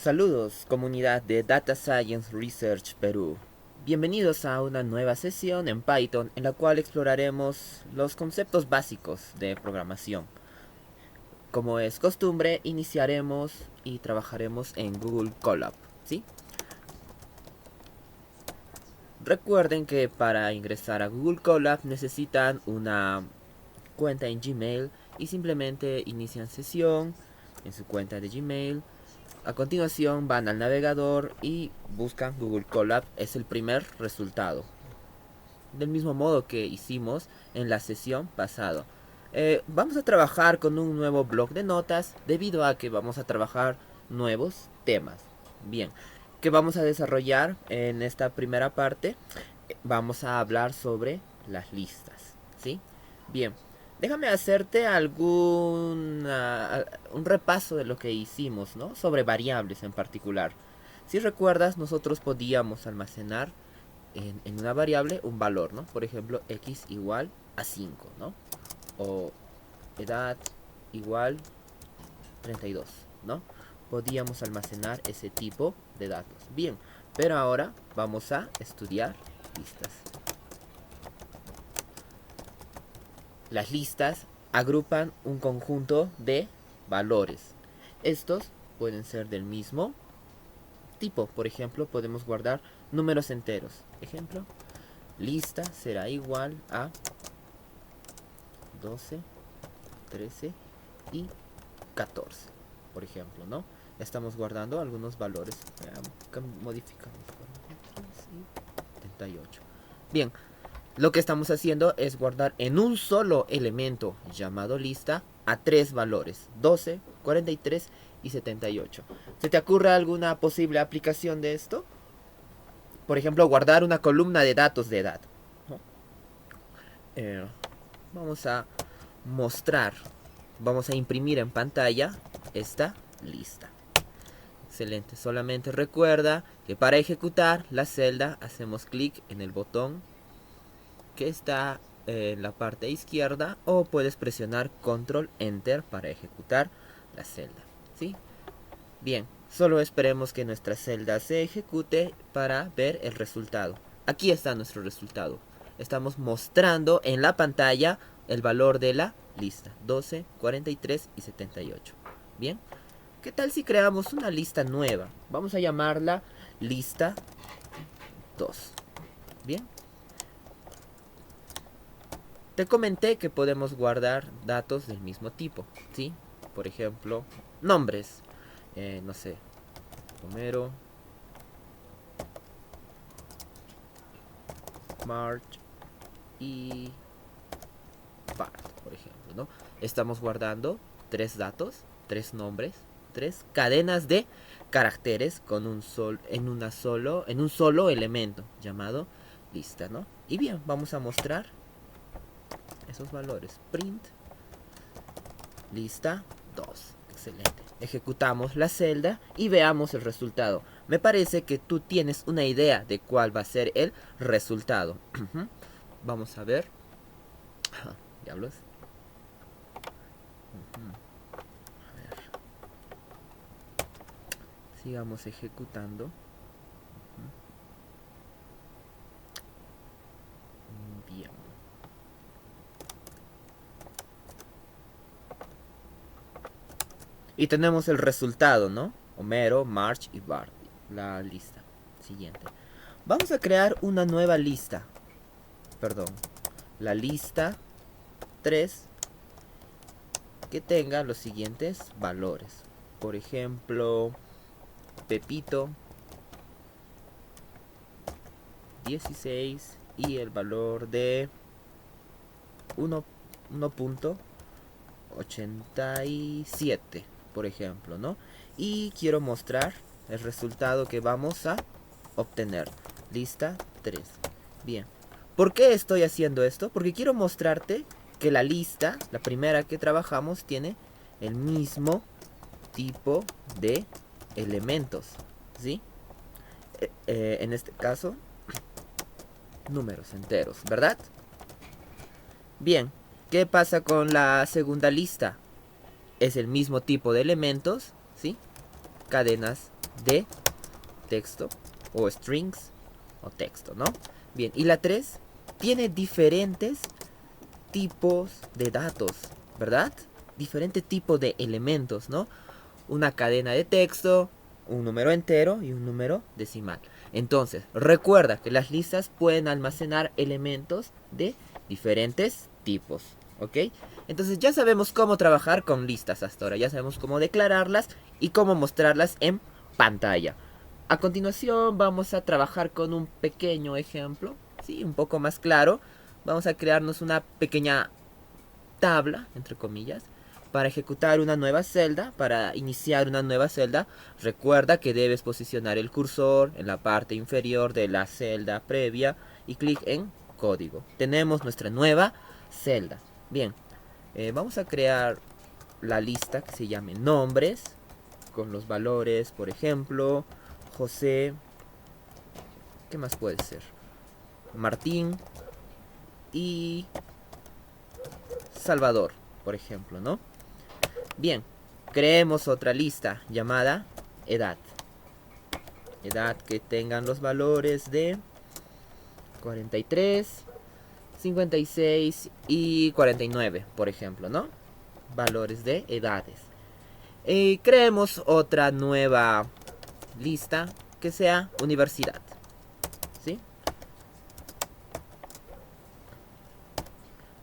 Saludos, comunidad de Data Science Research Perú. Bienvenidos a una nueva sesión en Python en la cual exploraremos los conceptos básicos de programación. Como es costumbre, iniciaremos y trabajaremos en Google Colab, ¿sí? Recuerden que para ingresar a Google Colab necesitan una cuenta en Gmail y simplemente inician sesión en su cuenta de Gmail. A continuación van al navegador y buscan Google Colab, es el primer resultado. Del mismo modo que hicimos en la sesión pasada. Vamos a trabajar con un nuevo bloc de notas debido a que vamos a trabajar nuevos temas. Bien, ¿qué vamos a desarrollar en esta primera parte? Vamos a hablar sobre las listas, ¿sí? Bien, déjame hacerte un repaso de lo que hicimos, ¿no? Sobre variables en particular. Si recuerdas, nosotros podíamos almacenar en una variable un valor, ¿no? Por ejemplo, x igual a 5, ¿no? O edad igual 32, ¿no? Podíamos almacenar ese tipo de datos. Bien, pero ahora vamos a estudiar listas. Las listas agrupan un conjunto de valores. Estos pueden ser del mismo tipo. Por ejemplo, podemos guardar números enteros. Ejemplo, lista será igual a 12, 13 y 14, por ejemplo, ¿no? Estamos guardando algunos valores. Modificamos 78. Bien, lo que estamos haciendo es guardar en un solo elemento llamado lista a tres valores: 12, 43 y 78. ¿Se te ocurre alguna posible aplicación de esto? Por ejemplo, guardar una columna de datos de edad, ¿no? Vamos a mostrar, vamos a imprimir en pantalla esta lista. Excelente, solamente recuerda que para ejecutar la celda hacemos clic en el botón que está en la parte izquierda, o puedes presionar control enter para ejecutar la celda, ¿sí? Bien, solo esperemos que nuestra celda se ejecute para ver el resultado. Aquí está nuestro resultado. Estamos mostrando en la pantalla el valor de la lista: 12, 43 y 78. Bien, ¿qué tal si creamos una lista nueva? Vamos a llamarla lista 2. Bien, te comenté que podemos guardar datos del mismo tipo, ¿sí? Por ejemplo, nombres. No sé, Homero, Marge y Bart, por ejemplo, ¿no? Estamos guardando tres datos, tres nombres, tres cadenas de caracteres con un en un solo elemento llamado lista, ¿no? Y bien, vamos a mostrar esos valores. Print lista 2. Excelente. Ejecutamos la celda y veamos el resultado. Me parece que tú tienes una idea de cuál va a ser el resultado. Vamos a ver. Diablos. A ver. Sigamos ejecutando. Bien. Y tenemos el resultado, ¿no? Homero, Marge y Bart. La lista. Siguiente. Vamos a crear una nueva lista. Perdón. La lista 3 que tenga los siguientes valores. Por ejemplo, Pepito 16 y el valor de 1.87, por ejemplo, ¿no? Y quiero mostrar el resultado que vamos a obtener. Lista 3. Bien. ¿Por qué estoy haciendo esto? Porque quiero mostrarte que la lista, la primera que trabajamos, tiene el mismo tipo de elementos, ¿sí? En este caso, números enteros, ¿verdad? Bien, ¿qué pasa con la segunda lista? Es el mismo tipo de elementos, ¿sí? Cadenas de texto o strings o texto, ¿no? Bien, y la 3 tiene diferentes tipos de datos, ¿verdad? Diferentes tipos de elementos, ¿no? Una cadena de texto, un número entero y un número decimal. Entonces, recuerda que las listas pueden almacenar elementos de diferentes tipos, ¿ok? Entonces ya sabemos cómo trabajar con listas hasta ahora, ya sabemos cómo declararlas y cómo mostrarlas en pantalla. A continuación vamos a trabajar con un pequeño ejemplo, ¿sí? Un poco más claro. Vamos a crearnos una pequeña tabla, entre comillas, para ejecutar una nueva celda, para iniciar una nueva celda. Recuerda que debes posicionar el cursor en la parte inferior de la celda previa y clic en código. Tenemos nuestra nueva celda. Bien, vamos a crear la lista que se llame nombres, con los valores, por ejemplo, José, ¿qué más puede ser? Martín y Salvador, por ejemplo, ¿no? Bien, creemos otra lista llamada edad. Edad que tengan los valores de 43, 56 y 49, por ejemplo, ¿no? Valores de edades. Creemos otra nueva lista que sea universidad, ¿sí?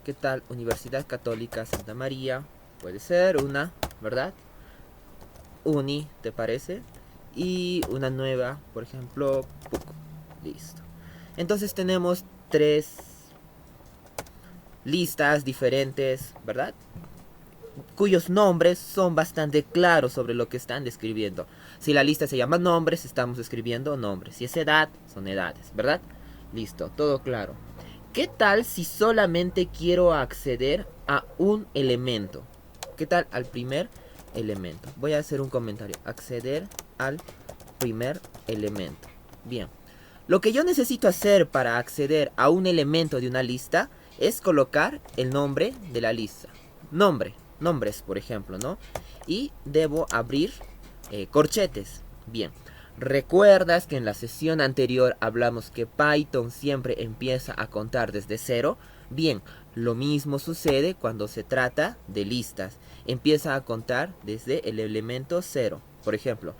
¿Qué tal? Universidad Católica Santa María. Puede ser una, ¿verdad? Uni, ¿te parece? Y una nueva, por ejemplo, PUC. Listo. Entonces tenemos 3 listas diferentes, ¿verdad? Cuyos nombres son bastante claros sobre lo que están describiendo. Si la lista se llama nombres, estamos escribiendo nombres. Si es edad, son edades, ¿verdad? Listo, todo claro. ¿Qué tal si solamente quiero acceder a un elemento? ¿Qué tal al primer elemento? Voy a hacer un comentario. Acceder al primer elemento. Bien. Lo que yo necesito hacer para acceder a un elemento de una lista es colocar el nombre de la lista. Nombres, por ejemplo, ¿no? Y debo abrir corchetes. Bien. ¿Recuerdas que en la sesión anterior hablamos que Python siempre empieza a contar desde 0? Bien, lo mismo sucede cuando se trata de listas. Empieza a contar desde el elemento 0. Por ejemplo,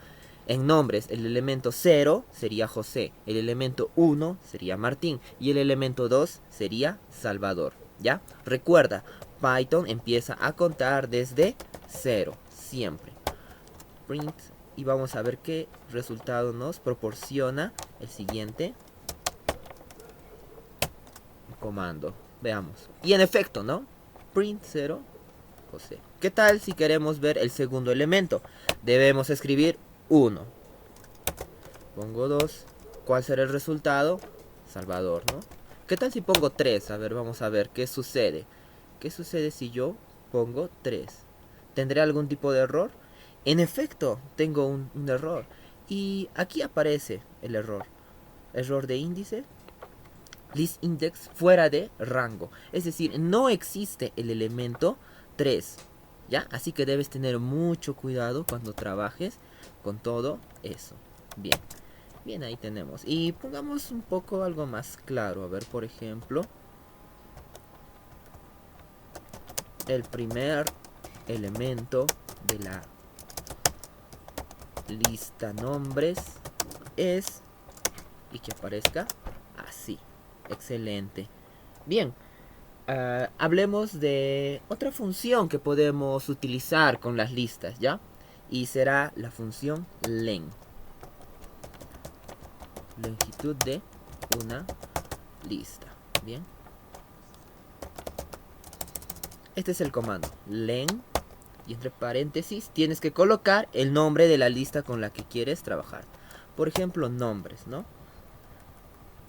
en nombres el elemento 0 sería José, el elemento 1 sería Martín y el elemento 2 sería Salvador. ¿Ya? Recuerda, Python empieza a contar desde 0, siempre. Print. Y vamos a ver qué resultado nos proporciona el siguiente comando. Veamos. Y en efecto, ¿no? Print 0, José. ¿Qué tal si queremos ver el segundo elemento? Debemos escribir 1. Pongo 2. ¿Cuál será el resultado? Salvador, ¿no? ¿Qué tal si pongo 3? A ver, vamos a ver qué sucede. ¿Qué sucede si yo pongo 3? ¿Tendré algún tipo de error? En efecto, tengo un error. Y aquí aparece el error. Error de índice. List index fuera de rango. Es decir, no existe el elemento 3. ¿Ya? Así que debes tener mucho cuidado cuando trabajes con todo eso. Bien. Bien, ahí tenemos. Y pongamos un poco algo más claro. A ver, por ejemplo, el primer elemento de la lista nombres es, y que aparezca así. Excelente. Bien, hablemos de otra función que podemos utilizar con las listas, ¿ya? Y será la función len. Longitud de una lista. Bien. Este es el comando len. Y entre paréntesis tienes que colocar el nombre de la lista con la que quieres trabajar. Por ejemplo, nombres, ¿no?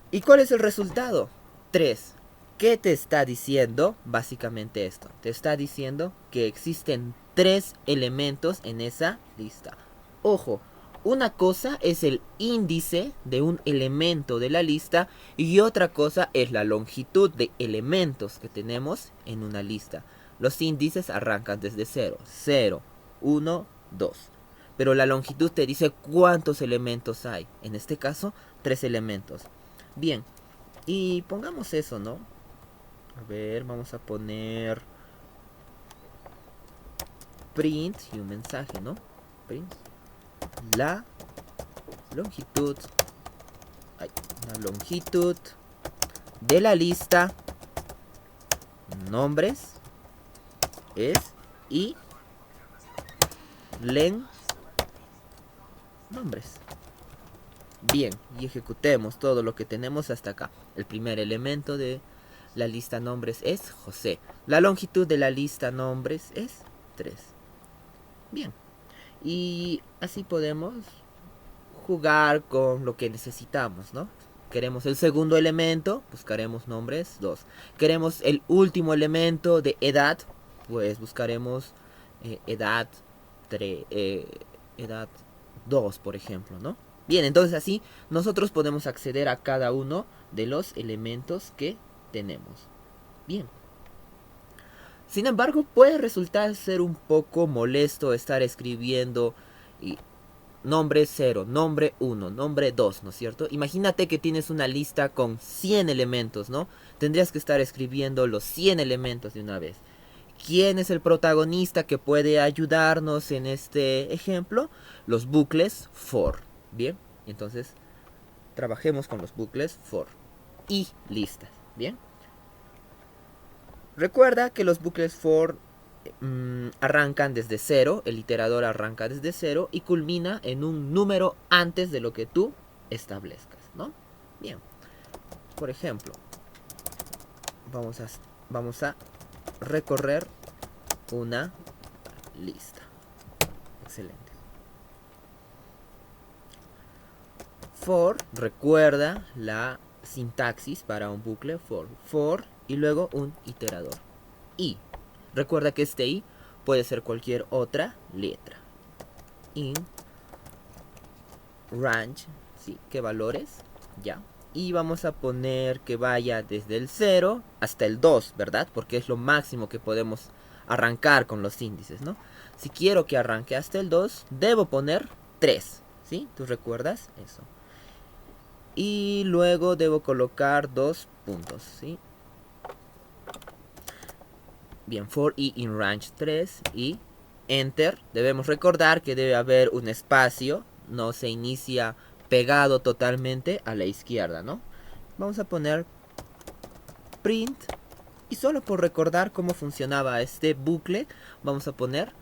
¿Y cuál es el resultado? 3. ¿Qué te está diciendo? Básicamente esto. Te está diciendo que existen 3 elementos en esa lista. Ojo, una cosa es el índice de un elemento de la lista y otra cosa es la longitud de elementos que tenemos en una lista. Los índices arrancan desde 0, 0, 1, 2. pero la longitud te dice cuántos elementos hay. En este caso, 3 elementos. Bien, y pongamos eso, ¿no? A ver, vamos a poner print y un mensaje, ¿no? Print la longitud, la longitud de la lista nombres es y len nombres. Bien, y ejecutemos todo lo que tenemos hasta acá. El primer elemento de la lista nombres es José. La longitud de la lista nombres es 3. Bien, y así podemos jugar con lo que necesitamos, ¿no? Queremos el segundo elemento, buscaremos nombres 2. Queremos el último elemento de edad, pues buscaremos edad 3, edad 2, por ejemplo, ¿no? Bien, entonces así nosotros podemos acceder a cada uno de los elementos que tenemos. Bien. Sin embargo, puede resultar ser un poco molesto estar escribiendo nombre 0, nombre 1, nombre 2, ¿no es cierto? Imagínate que tienes una lista con 100 elementos, ¿no? Tendrías que estar escribiendo los 100 elementos de una vez. ¿Quién es el protagonista que puede ayudarnos en este ejemplo? Los bucles for. Bien, entonces trabajemos con los bucles for y listas. Bien. Recuerda que los bucles for arrancan desde 0, el iterador arranca desde 0 y culmina en un número antes de lo que tú establezcas, ¿no? Bien, por ejemplo, vamos a recorrer una lista. Excelente. For, recuerda la sintaxis para un bucle for y luego un iterador. Y recuerda que este i puede ser cualquier otra letra. In range, sí, ¿qué valores? Ya. Y vamos a poner que vaya desde el 0 hasta el 2, ¿verdad? Porque es lo máximo que podemos arrancar con los índices, ¿no? Si quiero que arranque hasta el 2, debo poner 3, ¿sí? ¿Tú recuerdas eso? Y luego debo colocar 2 puntos, ¿sí? Bien, for i in range 3 y enter. Debemos recordar que debe haber un espacio, no se inicia pegado totalmente a la izquierda, ¿no? Vamos a poner print y solo por recordar cómo funcionaba este bucle, vamos a poner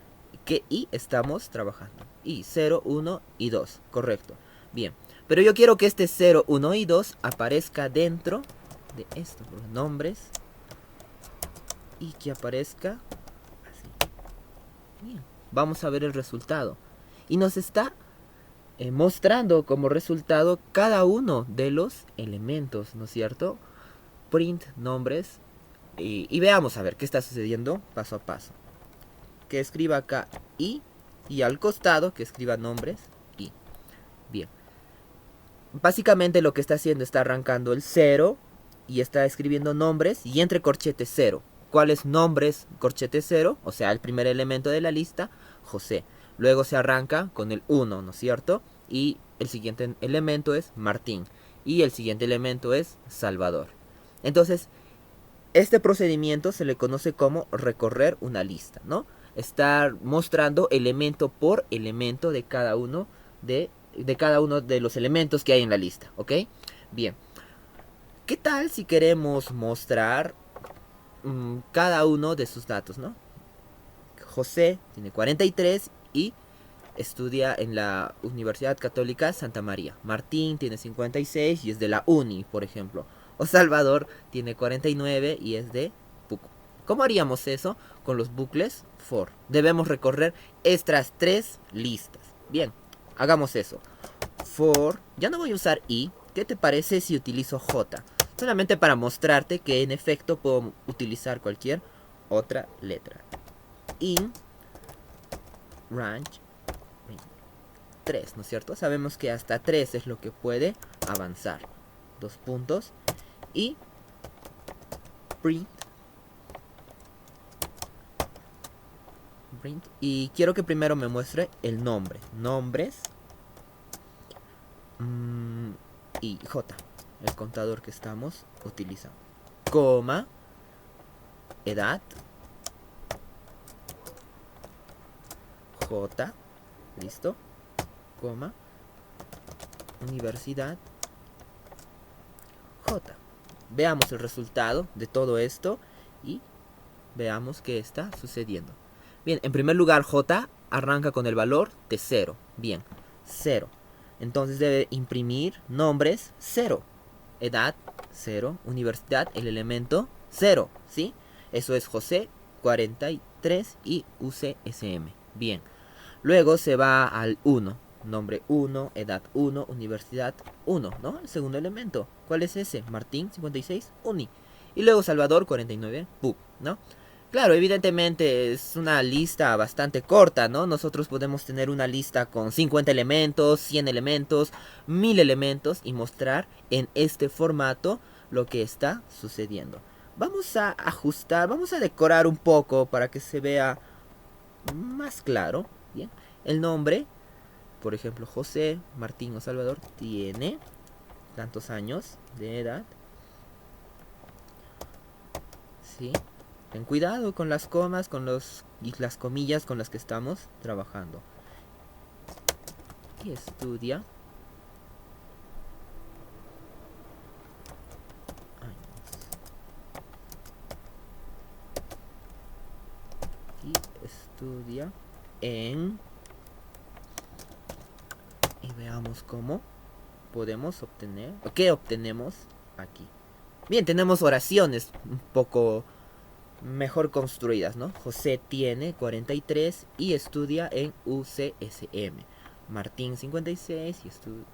que i estamos trabajando. I 0, 1 y 2, correcto. Bien, pero yo quiero que este 0, 1 y 2 aparezca dentro de estos nombres y que aparezca así. Bien, vamos a ver el resultado. Y nos está mostrando como resultado cada uno de los elementos, ¿no es cierto? Print nombres y veamos a ver qué está sucediendo paso a paso. Que escriba acá y al costado que escriba nombres y. Bien. Básicamente lo que está haciendo está arrancando el 0 y está escribiendo nombres y entre corchetes 0. ¿Cuáles nombres? Corchete 0, o sea, el primer elemento de la lista, José. Luego se arranca con el 1, ¿no es cierto? Y el siguiente elemento es Martín. Y el siguiente elemento es Salvador. Entonces, este procedimiento se le conoce como recorrer una lista, ¿no? Estar mostrando elemento por elemento de cada uno de los elementos que hay en la lista, ¿ok? Bien. ¿Qué tal si queremos mostrar cada uno de sus datos, ¿no? José tiene 43 y estudia en la Universidad Católica Santa María. Martín tiene 56 y es de la Uni, por ejemplo. O Salvador tiene 49 y es de Puco. ¿Cómo haríamos eso? Con los bucles for. Debemos recorrer estas 3 listas. Bien, hagamos eso. For, ya no voy a usar i. ¿Qué te parece si utilizo j? Solamente para mostrarte que en efecto puedo utilizar cualquier otra letra. In range 3, ¿no es cierto? Sabemos que hasta 3 es lo que puede avanzar. 2 puntos. Y print print, y quiero que primero me muestre el nombre. Nombres. Y J, el contador que estamos utilizando. Coma. Edad. J. Listo. Coma. Universidad. J. Veamos el resultado de todo esto y veamos qué está sucediendo. Bien, en primer lugar J arranca con el valor de 0. Bien, 0. Entonces debe imprimir nombres 0. Edad 0. Universidad, el elemento 0. ¿Sí? Eso es José 43 y UCSM. Bien. Luego se va al 1. Nombre 1, edad 1, universidad 1, ¿no? El segundo elemento. ¿Cuál es ese? Martín 56, Uni. Y luego Salvador 49, PUB, ¿no? Claro, evidentemente es una lista bastante corta, ¿no? Nosotros podemos tener una lista con 50 elementos, 100 elementos, 1000 elementos y mostrar en este formato lo que está sucediendo. Vamos a ajustar, vamos a decorar un poco para que se vea más claro. Bien, el nombre, por ejemplo, José Martín o Salvador, tiene tantos años de edad. ¿Sí? Ten cuidado con las comas, con las comillas con las que estamos trabajando. Y estudia en... Y veamos cómo podemos obtener, o qué obtenemos aquí. Bien, tenemos oraciones un poco mejor construidas, ¿no? José tiene 43 y estudia en UCSM. Martín 56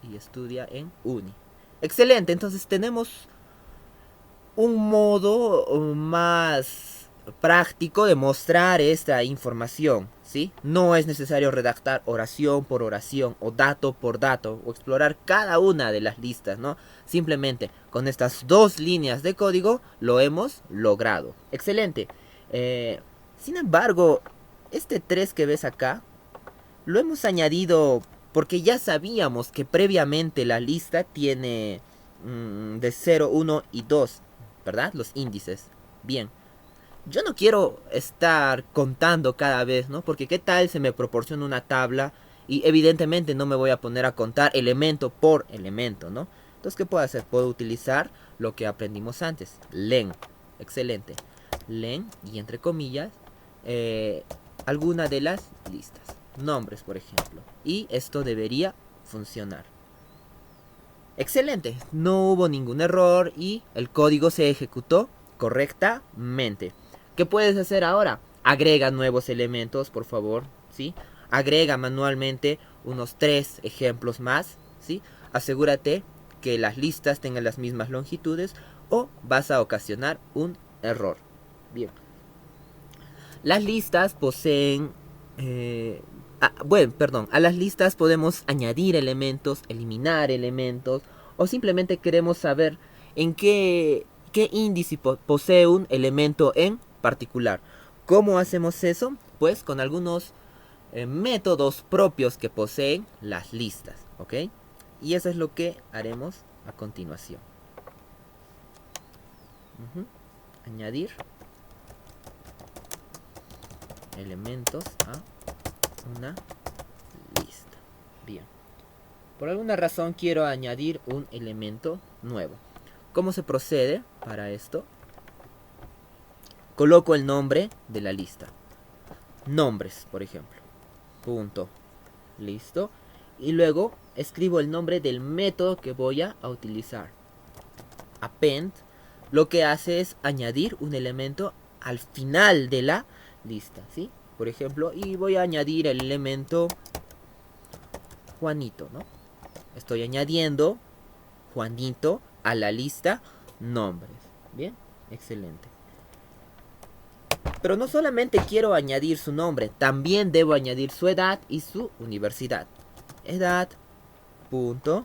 y estudia en Uni. Excelente, entonces tenemos un modo más práctico de mostrar esta información, ¿sí? No es necesario redactar oración por oración o dato por dato o explorar cada una de las listas, ¿no? Simplemente con estas dos líneas de código lo hemos logrado. Excelente. Sin embargo, este 3 que ves acá lo hemos añadido porque ya sabíamos que previamente la lista tiene de 0, 1 y 2, ¿verdad? Los índices. Bien. Yo no quiero estar contando cada vez, ¿no? Porque qué tal se me proporciona una tabla y evidentemente no me voy a poner a contar elemento por elemento, ¿no? Entonces, ¿qué puedo hacer? Puedo utilizar lo que aprendimos antes. Len. Excelente. Len y entre comillas alguna de las listas. Nombres, por ejemplo. Y esto debería funcionar. Excelente. No hubo ningún error y el código se ejecutó correctamente. ¿Qué puedes hacer ahora? Agrega nuevos elementos, por favor, ¿sí? Agrega manualmente unos 3 ejemplos más, ¿sí? Asegúrate que las listas tengan las mismas longitudes o vas a ocasionar un error. Bien. Las listas poseen... a las listas podemos añadir elementos, eliminar elementos o simplemente queremos saber en qué índice posee un elemento en particular. ¿Cómo hacemos eso? Pues con algunos métodos propios que poseen las listas, ¿ok? Y eso es lo que haremos a continuación. Añadir elementos a una lista. Bien. Por alguna razón quiero añadir un elemento nuevo. ¿Cómo se procede para esto? Coloco el nombre de la lista. Nombres, por ejemplo. Punto. Listo. Y luego escribo el nombre del método que voy a utilizar. Append lo que hace es añadir un elemento al final de la lista, ¿sí? Por ejemplo, y voy a añadir el elemento Juanito, ¿no? Estoy añadiendo Juanito a la lista nombres. Bien, excelente. Pero no solamente quiero añadir su nombre, también debo añadir su edad y su universidad. Edad, punto,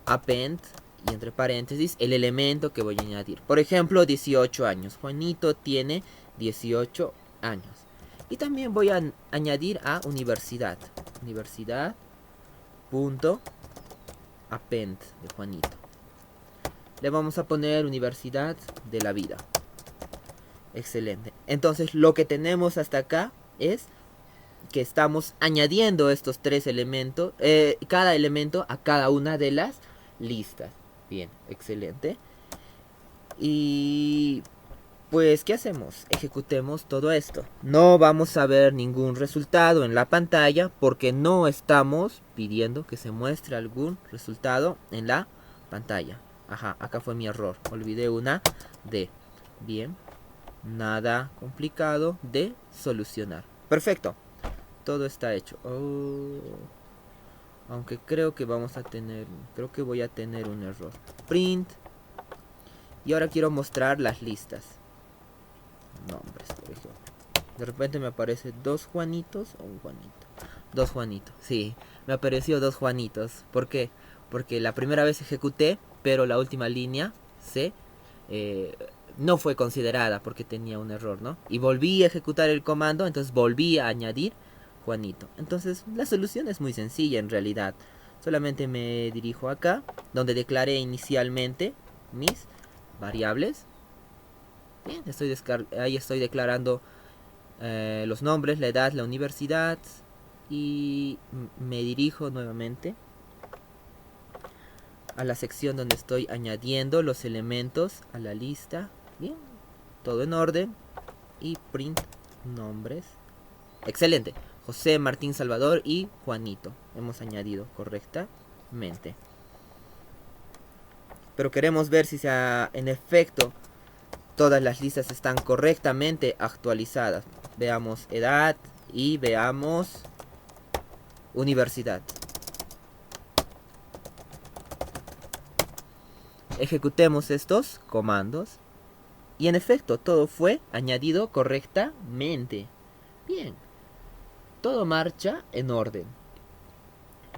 append, y entre paréntesis, el elemento que voy a añadir. Por ejemplo, 18 años. Juanito tiene 18 años. Y también voy a añadir a universidad. Universidad. Punto. Append de Juanito. Le vamos a poner Universidad de la Vida. Excelente. Entonces lo que tenemos hasta acá es que estamos añadiendo estos tres elementos, cada elemento a cada una de las listas. Bien, excelente. Y pues, ¿qué hacemos? Ejecutemos todo esto. No vamos a ver ningún resultado en la pantalla porque no estamos pidiendo que se muestre algún resultado en la pantalla. Ajá, acá fue mi error. Olvidé una D. Bien. Nada complicado de solucionar. Perfecto. Todo está hecho. Oh. Aunque creo que vamos a tener... Creo que voy a tener un error. Print. Y ahora quiero mostrar las listas. Nombres, por ejemplo. De repente me aparece dos Juanitos o un Juanito. Dos Juanitos. Sí, me apareció dos Juanitos. ¿Por qué? Porque la primera vez ejecuté, pero la última línea no fue considerada porque tenía un error, ¿no? Y volví a ejecutar el comando, entonces volví a añadir Juanito. Entonces la solución es muy sencilla en realidad. Solamente me dirijo acá, donde declaré inicialmente mis variables. Bien, ahí estoy declarando los nombres, la edad, la universidad. Y me dirijo nuevamente a la sección donde estoy añadiendo los elementos a la lista. Bien, todo en orden. Y print nombres. Excelente. José, Martín, Salvador y Juanito. Hemos añadido correctamente. Pero queremos ver si en efecto todas las listas están correctamente actualizadas. Veamos edad y veamos universidad. Ejecutemos estos comandos. Y en efecto, todo fue añadido correctamente. Bien. Todo marcha en orden.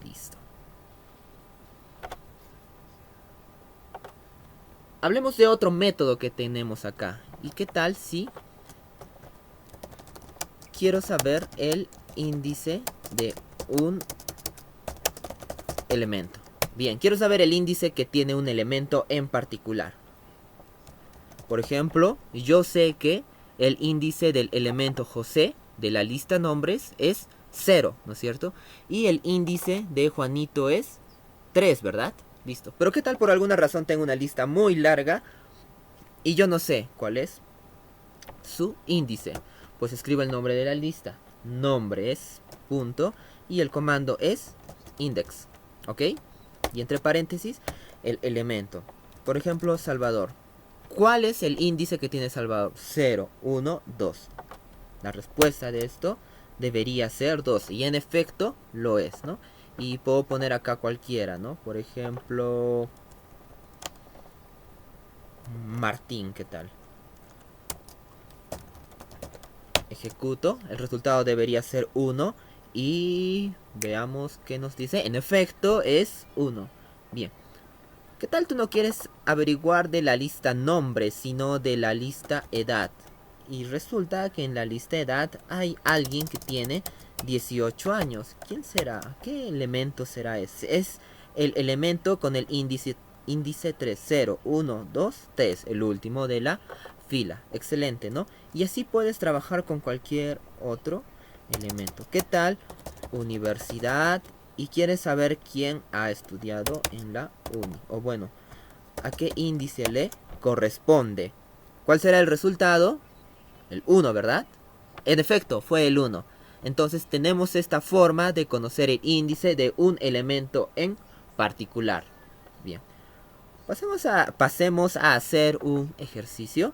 Listo. Hablemos de otro método que tenemos acá. ¿Y qué tal si quiero saber el índice de un elemento? Bien, quiero saber el índice que tiene un elemento en particular. Por ejemplo, yo sé que el índice del elemento José de la lista nombres es 0, ¿no es cierto? Y el índice de Juanito es 3, ¿verdad? Listo. Pero ¿qué tal por alguna razón tengo una lista muy larga y yo no sé cuál es su índice? Pues escribo el nombre de la lista. Nombres, punto. Y el comando es index. ¿Ok? Y entre paréntesis, el elemento. Por ejemplo, Salvador. ¿Cuál es el índice que tiene Salvador? 0, 1, 2. La respuesta de esto debería ser 2. Y en efecto lo es, ¿no? Y puedo poner acá cualquiera, ¿no? Por ejemplo, Martín, ¿qué tal? Ejecuto. El resultado debería ser 1. Y veamos qué nos dice. En efecto es 1. Bien. ¿Qué tal tú no quieres averiguar de la lista nombre, sino de la lista edad? Y resulta que en la lista edad hay alguien que tiene 18 años. ¿Quién será? ¿Qué elemento será ese? Es el elemento con el índice 3, 0, 1, 2, 3, el último de la fila. Excelente, ¿no? Y así puedes trabajar con cualquier otro elemento. ¿Qué tal? Universidad. Y quieres saber quién ha estudiado en la uni. O bueno, ¿a qué índice le corresponde? ¿Cuál será el resultado? El 1, ¿verdad? En efecto, fue el 1. Entonces tenemos esta forma de conocer el índice de un elemento en particular. Bien. Pasemos a hacer un ejercicio.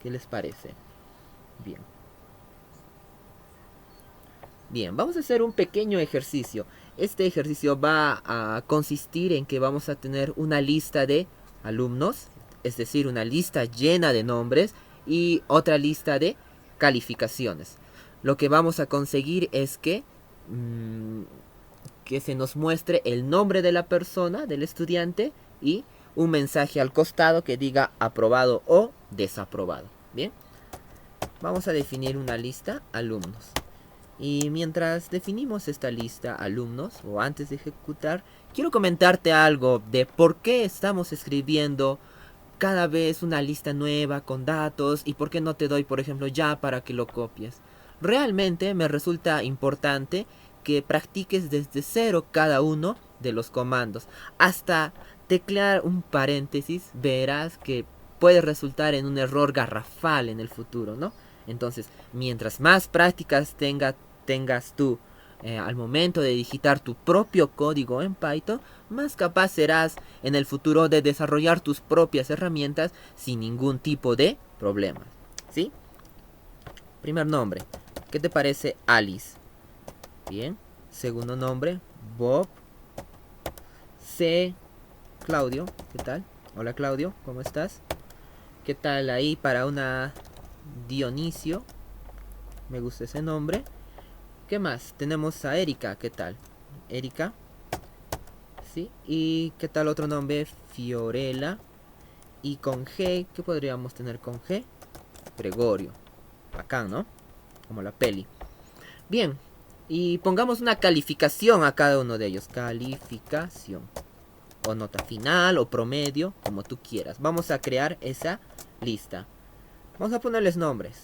¿Qué les parece? Bien. Bien, vamos a hacer un pequeño ejercicio. Este ejercicio va a consistir en que vamos a tener una lista de alumnos, es decir, una lista llena de nombres y otra lista de calificaciones. Lo que vamos a conseguir es que se nos muestre el nombre de la persona, del estudiante, y un mensaje al costado que diga aprobado o desaprobado. Bien. vamos a definir una lista alumnos. Y mientras definimos esta lista alumnos, o antes de ejecutar, quiero comentarte algo de por qué estamos escribiendo cada vez una lista nueva con datos y por qué no te doy, por ejemplo, ya para que lo copies. Realmente me resulta importante que practiques desde cero cada uno de los comandos. Hasta teclear un paréntesis verás que puede resultar en un error garrafal en el futuro, ¿no? Entonces, mientras más prácticas tengas tú al momento de digitar tu propio código en Python, más capaz serás en el futuro de desarrollar tus propias herramientas sin ningún tipo de problemas. ¿Sí? Primer nombre, ¿qué te parece Alice? Bien. Segundo nombre, Bob. C. Claudio, ¿qué tal? Hola Claudio, ¿cómo estás? ¿Qué tal ahí para una Dionisio? Me gusta ese nombre. ¿Qué más? Tenemos a Erika, ¿qué tal? Erika. ¿Sí? ¿Y qué tal otro nombre? Fiorella. Y con G, ¿qué podríamos tener con G? Gregorio. Bacán, ¿no? Como la peli. Bien. Y pongamos una calificación a cada uno de ellos. Calificación. O nota final o promedio, como tú quieras. Vamos a crear esa lista. Vamos a ponerles nombres.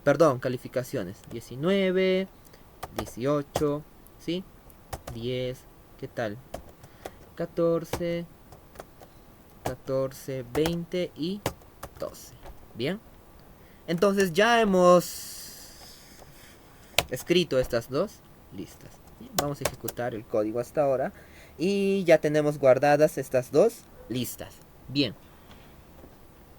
Perdón, calificaciones. 19, 18, ¿sí? 10, ¿qué tal? 14, 14, 20 y 12. Bien. Entonces ya hemos escrito estas dos listas. Bien, vamos a ejecutar el código hasta ahora. Y ya tenemos guardadas estas dos listas. Bien.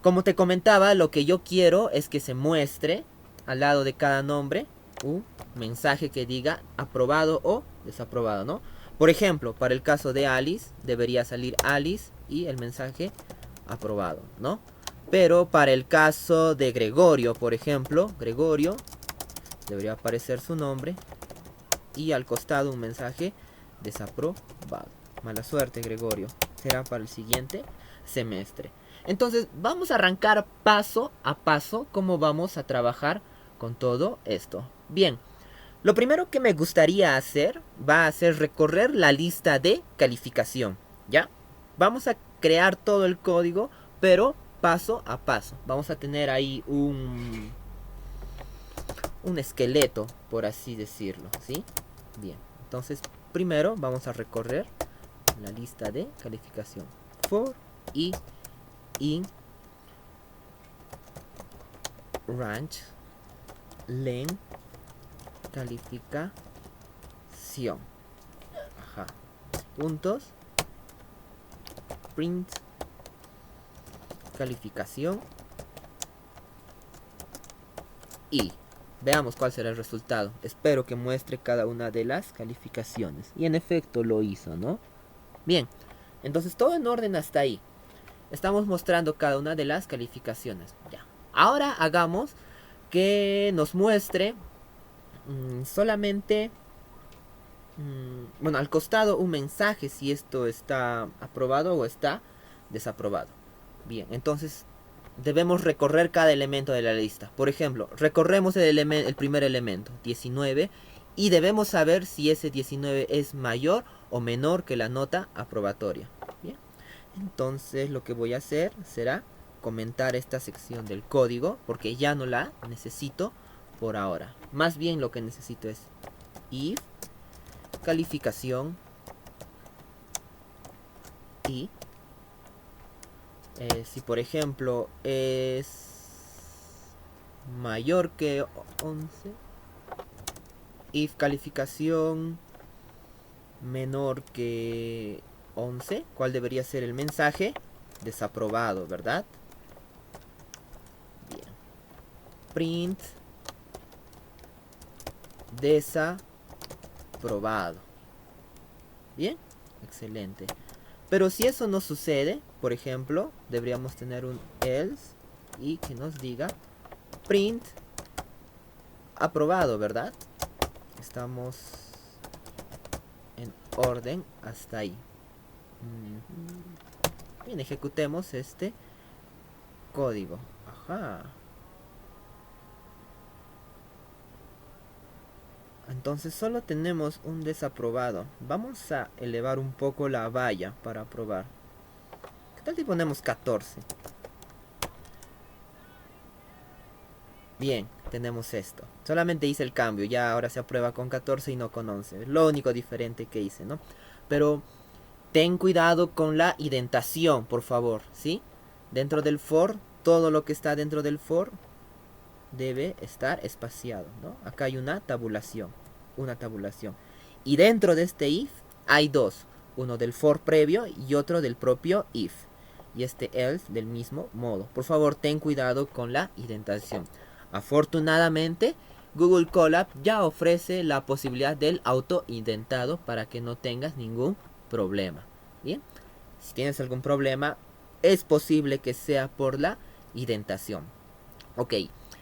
Como te comentaba, lo que yo quiero es que se muestre al lado de cada nombre un mensaje que diga aprobado o desaprobado, ¿no? Por ejemplo, para el caso de Alice, debería salir Alice y el mensaje aprobado, ¿no? Pero para el caso de Gregorio, por ejemplo, Gregorio, debería aparecer su nombre y al costado un mensaje desaprobado. Mala suerte, Gregorio. Será para el siguiente semestre. Entonces, vamos a arrancar paso a paso cómo vamos a trabajar con todo esto. Bien, lo primero que me gustaría hacer va a ser recorrer la lista de calificación, ¿ya? Vamos a crear todo el código, pero paso a paso. Vamos a tener ahí un esqueleto, por así decirlo, ¿sí? Bien, entonces primero vamos a recorrer la lista de calificación. For y in range len calificación. Ajá. Puntos. Print calificación. Y veamos cuál será el resultado. Espero que muestre cada una de las calificaciones. Y en efecto lo hizo, ¿no? Bien, entonces todo en orden hasta ahí. Estamos mostrando cada una de las calificaciones. Ya. Ahora hagamos que nos muestre solamente, bueno, al costado un mensaje si esto está aprobado o está desaprobado. Bien, entonces debemos recorrer cada elemento de la lista. Por ejemplo, recorremos el primer elemento, 19, y debemos saber si ese 19 es mayor o menor que la nota aprobatoria. Bien. Entonces lo que voy a hacer será comentar esta sección del código porque ya no la necesito por ahora. Más bien lo que necesito es if calificación y si por ejemplo es mayor que 11, if calificación menor que 11, ¿cuál debería ser el mensaje? Desaprobado, ¿verdad? Bien. Print desaprobado. Bien, excelente. Pero si eso no sucede, por ejemplo, deberíamos tener un else y que nos diga print aprobado, ¿verdad? Estamos en orden hasta ahí. Bien, ejecutemos este código. Ajá. Entonces solo tenemos un desaprobado. Vamos a elevar un poco la valla para aprobar. ¿Qué tal si ponemos 14? Bien, tenemos esto. Solamente hice el cambio. Ya ahora se aprueba con 14 y no con 11. Es lo único diferente que hice, ¿no? Pero ten cuidado con la indentación, por favor, ¿sí? Dentro del for, todo lo que está dentro del for debe estar espaciado, ¿no? Acá hay una tabulación. Y dentro de este if hay dos. Uno del for previo y otro del propio if. Y este else del mismo modo. Por favor, ten cuidado con la indentación. Afortunadamente, Google Colab ya ofrece la posibilidad del auto-indentado para que no tengas ningún problema. Bien, si tienes algún problema, es posible que sea por la indentación. Ok,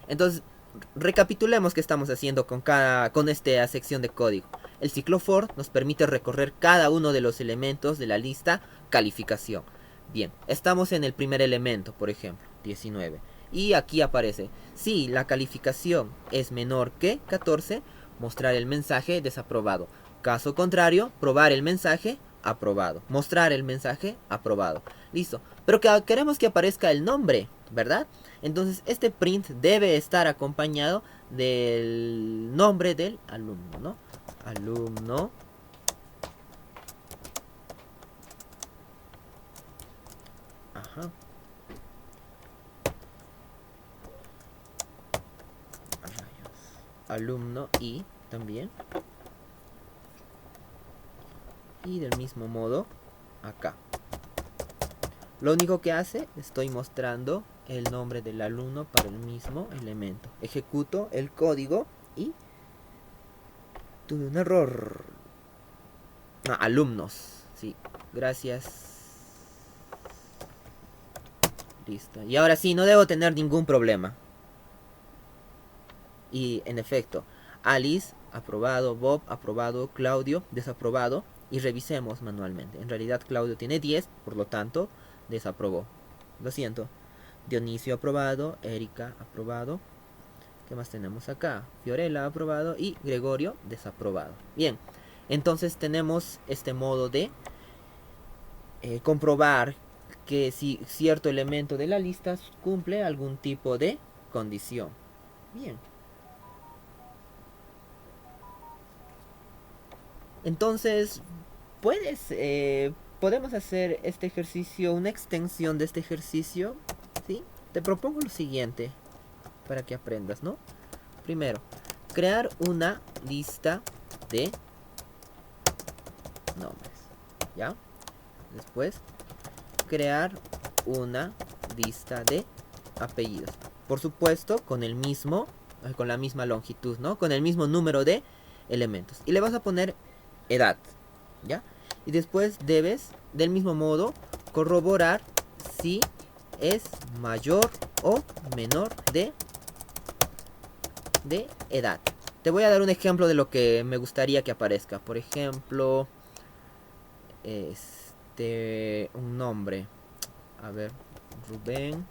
entonces recapitulemos qué estamos haciendo con esta sección de código. El ciclo for nos permite recorrer cada uno de los elementos de la lista calificación. Bien, estamos en el primer elemento, por ejemplo, 19. Y aquí aparece, si la calificación es menor que 14, mostrar el mensaje desaprobado. Caso contrario, probar el mensaje aprobado. Mostrar el mensaje aprobado. Listo. Pero queremos que aparezca el nombre, ¿verdad? Entonces este print debe estar acompañado del nombre del alumno, ¿no? Alumno. Ajá. Alumno y también. Y del mismo modo acá. Lo único que hace, estoy mostrando el nombre del alumno para el mismo elemento. Ejecuto el código y tuve un error. Alumnos. Sí, gracias. Listo. Y ahora sí, no debo tener ningún problema. Y en efecto, Alice, aprobado, Bob, aprobado, Claudio, desaprobado. Y revisemos manualmente. En realidad Claudio tiene 10, por lo tanto, desaprobó. Lo siento. Dionisio aprobado, Erika aprobado. ¿Qué más tenemos acá? Fiorella aprobado y Gregorio desaprobado. Bien, entonces tenemos este modo de comprobar que si cierto elemento de la lista cumple algún tipo de condición. Bien. Entonces, podemos hacer este ejercicio, una extensión de este ejercicio, ¿sí? Te propongo lo siguiente para que aprendas, ¿no? Primero, crear una lista de nombres, ¿ya? Después, crear una lista de apellidos. Por supuesto, con la misma longitud, ¿no? Con el mismo número de elementos. Y le vas a poner edad, ¿ya? Y después debes, del mismo modo, corroborar si es mayor o menor de edad. Te voy a dar un ejemplo de lo que me gustaría que aparezca. Por ejemplo, un nombre. A ver, Rubén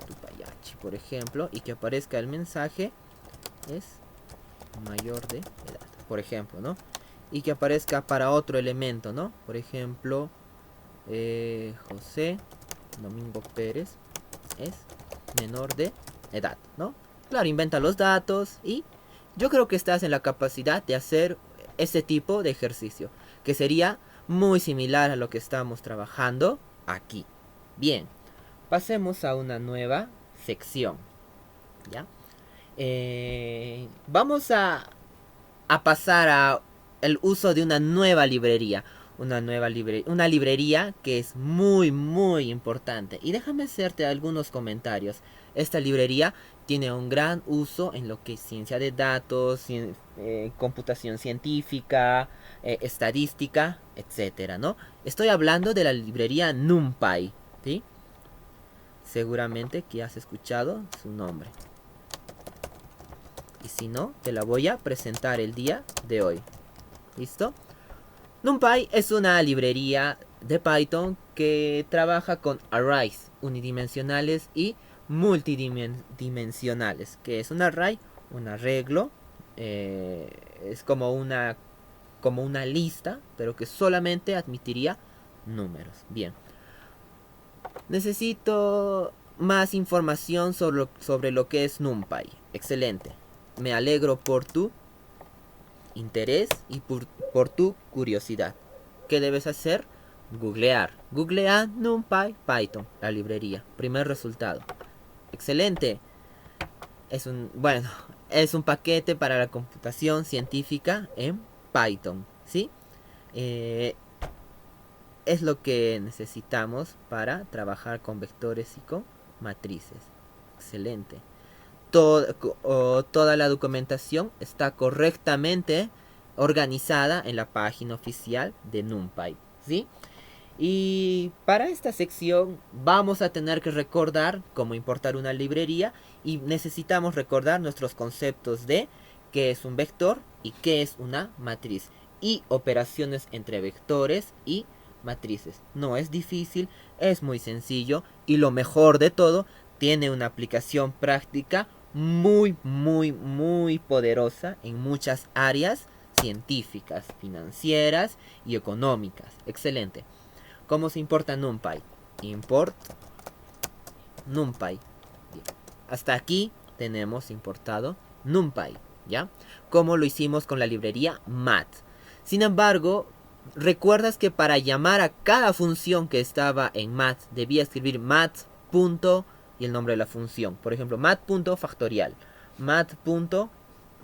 Tupayachi, por ejemplo, y que aparezca el mensaje es mayor de edad, por ejemplo, ¿no? Y que aparezca para otro elemento, ¿no? Por ejemplo, José Domingo Pérez es menor de edad, ¿no? Claro, inventa los datos y yo creo que estás en la capacidad de hacer este tipo de ejercicio, que sería muy similar a lo que estamos trabajando aquí. Bien, pasemos a una nueva sección, ¿ya? Vamos a pasar a el uso de una nueva librería. Una librería que es muy muy importante. Y déjame hacerte algunos comentarios. Esta librería tiene un gran uso en lo que es ciencia de datos, computación científica, estadística, etcétera, ¿no? Estoy hablando de la librería NumPy, ¿sí? Seguramente que has escuchado su nombre. Y si no, te la voy a presentar el día de hoy. ¿Listo? NumPy es una librería de Python que trabaja con arrays unidimensionales y multidimensionales. ¿Qué es un array? Un arreglo Es como una lista, pero que solamente admitiría números. Bien. Necesito más información sobre lo que es NumPy. Excelente. Me alegro por tu interés y por tu curiosidad. ¿Qué debes hacer? Googlear. Googlea NumPy Python, la librería. Primer resultado. Excelente. Es un paquete para la computación científica en Python, ¿sí? Eh, es lo que necesitamos para trabajar con vectores y con matrices. Excelente. Toda la documentación está correctamente organizada en la página oficial de NumPy, ¿sí? Y para esta sección vamos a tener que recordar cómo importar una librería y necesitamos recordar nuestros conceptos de qué es un vector y qué es una matriz y operaciones entre vectores y matrices. No es difícil, es muy sencillo y lo mejor de todo, tiene una aplicación práctica muy poderosa en muchas áreas científicas, financieras y económicas. Excelente. ¿Cómo se importa NumPy? Import NumPy. Bien. Hasta aquí tenemos importado NumPy, ¿ya? Como lo hicimos con la librería mat. Sin embargo, recuerdas que para llamar a cada función que estaba en mat debía escribir mat. Y el nombre de la función. Por ejemplo, mat.factorial. Mat.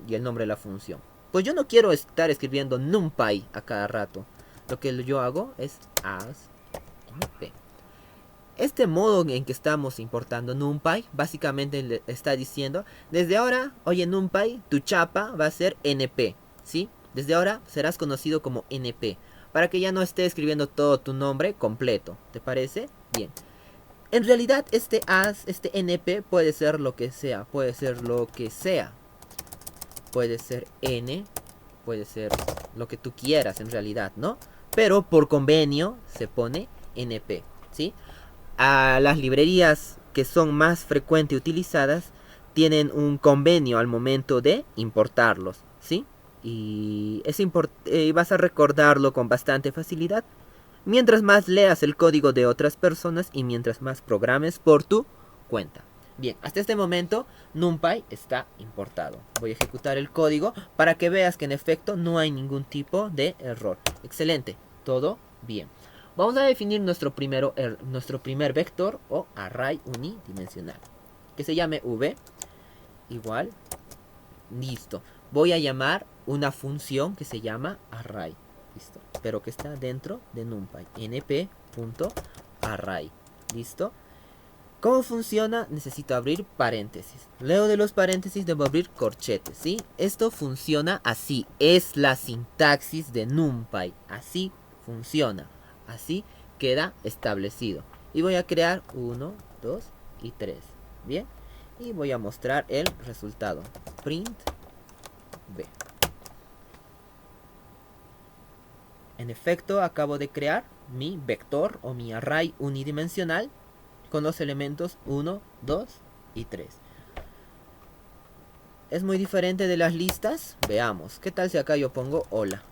Y el nombre de la función. Pues yo no quiero estar escribiendo NumPy a cada rato. Lo que yo hago es as NP. Este modo en que estamos importando NumPy básicamente le está diciendo, desde ahora, oye NumPy, tu chapa va a ser NP, ¿sí? Desde ahora serás conocido como NP, para que ya no esté escribiendo todo tu nombre completo, ¿te parece? Bien. En realidad este NP puede ser lo que sea, puede ser lo que sea. Puede ser N, puede ser lo que tú quieras en realidad, ¿no? Pero por convenio se pone NP, ¿sí? A las librerías que son más frecuentemente utilizadas tienen un convenio al momento de importarlos, ¿sí? Y vas a recordarlo con bastante facilidad mientras más leas el código de otras personas y mientras más programes por tu cuenta. Bien, hasta este momento NumPy está importado. Voy a ejecutar el código para que veas que en efecto no hay ningún tipo de error. Excelente, todo bien. Vamos a definir nuestro primer vector o array unidimensional, que se llame v igual. Listo. Voy a llamar una función que se llama array. Listo. Pero que está dentro de NumPy. np.array. Listo. ¿Cómo funciona? Necesito abrir paréntesis. Luego de los paréntesis debo abrir corchetes, ¿sí? Esto funciona así. Es la sintaxis de NumPy. Así funciona. Así queda establecido. Y voy a crear 1, 2 y 3. ¿Bien? Y voy a mostrar el resultado. Print B. En efecto, acabo de crear mi vector o mi array unidimensional con los elementos 1, 2 y 3. ¿Es muy diferente de las listas? Veamos. ¿Qué tal si acá yo pongo hola?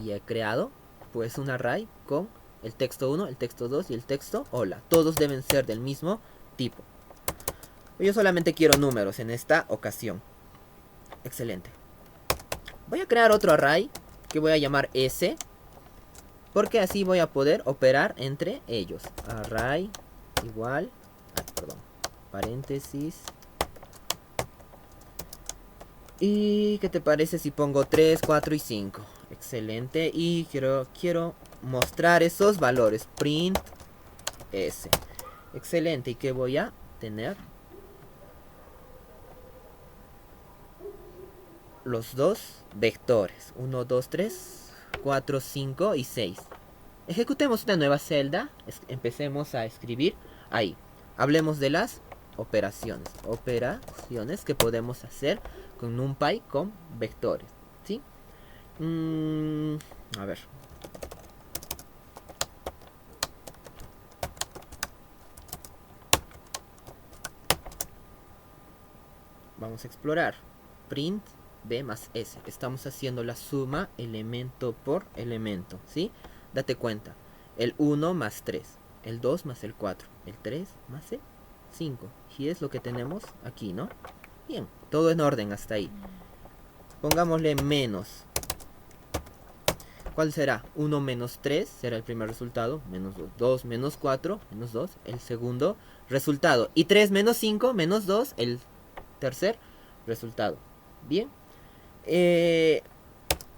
Y he creado pues un array con el texto 1, el texto 2 y el texto hola. Todos deben ser del mismo tipo. Yo solamente quiero números en esta ocasión. Excelente. Voy a crear otro array que voy a llamar S, porque así voy a poder operar entre ellos. Array igual, paréntesis. ¿Y qué te parece si pongo 3, 4 y 5? Excelente. Y quiero mostrar esos valores. Print S. Excelente. ¿Y qué voy a tener? Los dos vectores. 1, 2, 3, 4, 5 y 6. Ejecutemos una nueva celda. Empecemos a escribir ahí. Hablemos de las operaciones. Operaciones que podemos hacer con NumPy con vectores. ¿Sí? A ver. Vamos a explorar. Print b más s. Estamos haciendo la suma elemento por elemento, ¿sí? Date cuenta. El 1 más 3. El 2 más el 4. El 3 más el 5. Y es lo que tenemos aquí, ¿no? Bien, todo en orden hasta ahí. Pongámosle menos. ¿Cuál será? 1 menos 3 será el primer resultado. Menos 2. 2 menos 4, menos 2, el segundo resultado. Y 3 menos 5, menos 2, el tercer resultado. Bien.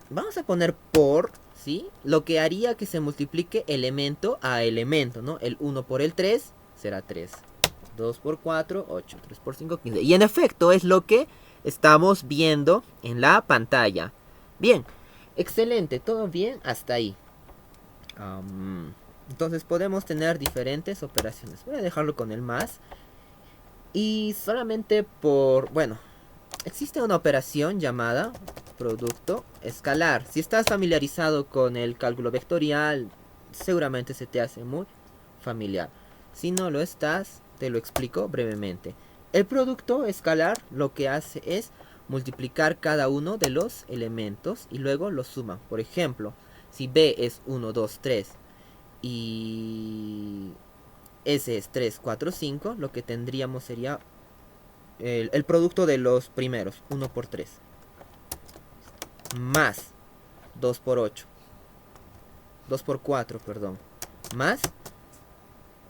Vamos a poner por, ¿sí? Lo que haría que se multiplique elemento a elemento, ¿no? El 1 por el 3 será 3. 2 por 4, 8. 3 por 5, 15. Y en efecto es lo que estamos viendo en la pantalla. Bien. Excelente, todo bien hasta ahí. Entonces podemos tener diferentes operaciones. Voy a dejarlo con el más. Y solamente por... Bueno, existe una operación llamada producto escalar. Si estás familiarizado con el cálculo vectorial, seguramente se te hace muy familiar. Si no lo estás, te lo explico brevemente. El producto escalar lo que hace es multiplicar cada uno de los elementos y luego los suma. Por ejemplo, si B es 1, 2, 3 y S es 3, 4, 5, lo que tendríamos sería el producto de los primeros, 1 por 3, más 2 por 8, 2 por 4, perdón, más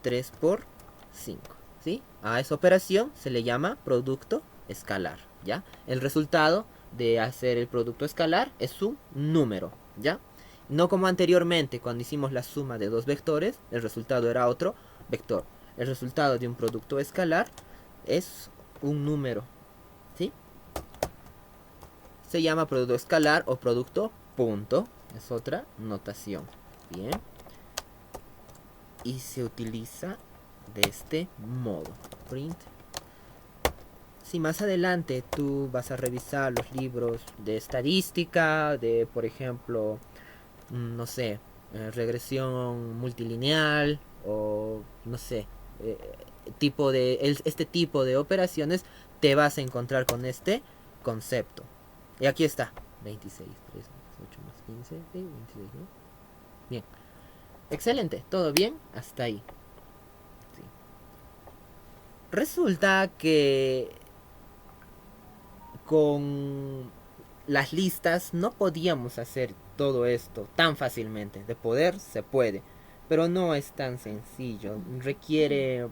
3 por 5, ¿sí? A esa operación se le llama producto escalar, ¿ya? El resultado de hacer el producto escalar es un número, ¿ya? No como anteriormente, cuando hicimos la suma de dos vectores, el resultado era otro vector. El resultado de un producto escalar es un número, ¿sí? Se llama producto escalar o producto punto, es otra notación, ¿bien? Y se utiliza de este modo, print. Si más adelante tú vas a revisar los libros de estadística, de por ejemplo, no sé, regresión multilineal o no sé, este tipo de operaciones, te vas a encontrar con este concepto. Y aquí está, 26, 3 más 8 más 15, 26, ¿no? Bien, excelente, todo bien, hasta ahí. Sí. Resulta que con las listas no podíamos hacer todo esto tan fácilmente. De poder se puede, pero no es tan sencillo. Requiere,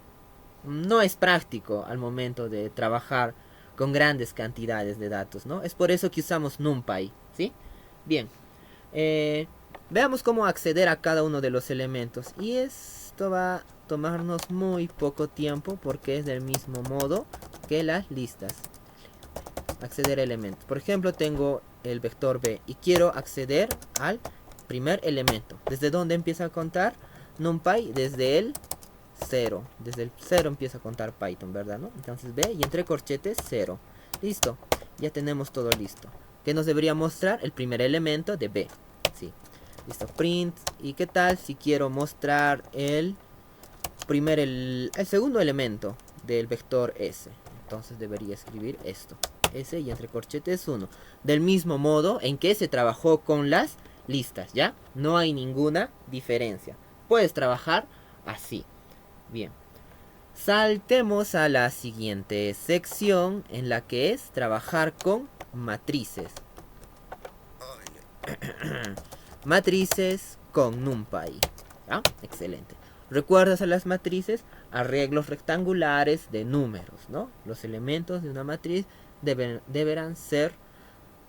no es práctico al momento de trabajar con grandes cantidades de datos, ¿no? Es por eso que usamos NumPy, ¿sí? Bien, veamos cómo acceder a cada uno de los elementos. Y esto va a tomarnos muy poco tiempo porque es del mismo modo que las listas. Acceder a elementos. Por ejemplo, tengo el vector B y quiero acceder al primer elemento. ¿Desde dónde empieza a contar NumPy? Desde el 0. Desde el 0 empieza a contar Python, ¿verdad? ¿No? Entonces B y entre corchetes 0. Listo. Ya tenemos todo listo. ¿Qué nos debería mostrar? El primer elemento de B. Sí. Listo. Print. ¿Y qué tal si quiero mostrar el segundo elemento del vector S? Entonces debería escribir esto. S y entre corchetes 1. Del mismo modo en que se trabajó con las listas, ¿ya? No hay ninguna diferencia. Puedes trabajar así. Bien. Saltemos a la siguiente sección en la que es trabajar con matrices. Matrices con NumPy. ¿Ya? Excelente. ¿Recuerdas a las matrices? Arreglos rectangulares de números, ¿no? Los elementos de una matriz deberán ser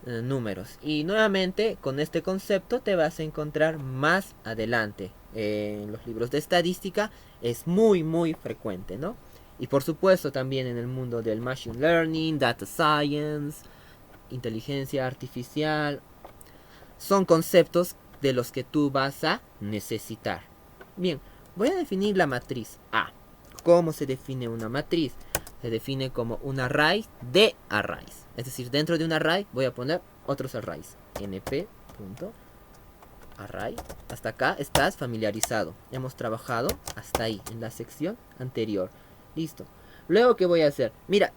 números. Y nuevamente con este concepto te vas a encontrar más adelante. En los libros de estadística es muy frecuente, ¿no? Y por supuesto también en el mundo del machine learning, data science, inteligencia artificial. Son conceptos de los que tú vas a necesitar. Bien, voy a definir la matriz A. ¿Cómo se define una matriz? Se define como un array de arrays. Es decir, dentro de un array voy a poner otros arrays. np.array. Hasta acá estás familiarizado. Hemos trabajado hasta ahí, en la sección anterior. Listo. Luego, ¿qué voy a hacer? Mira,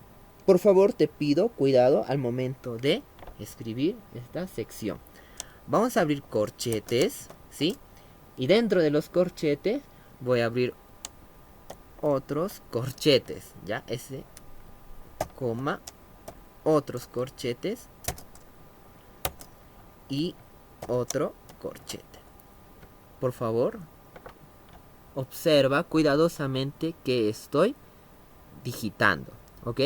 por favor te pido cuidado al momento de escribir esta sección. Vamos a abrir corchetes, ¿sí? Y dentro de los corchetes voy a abrir otros corchetes, ¿ya? Ese, coma, otros corchetes y otro corchete. Por favor, observa cuidadosamente que estoy digitando, ¿ok?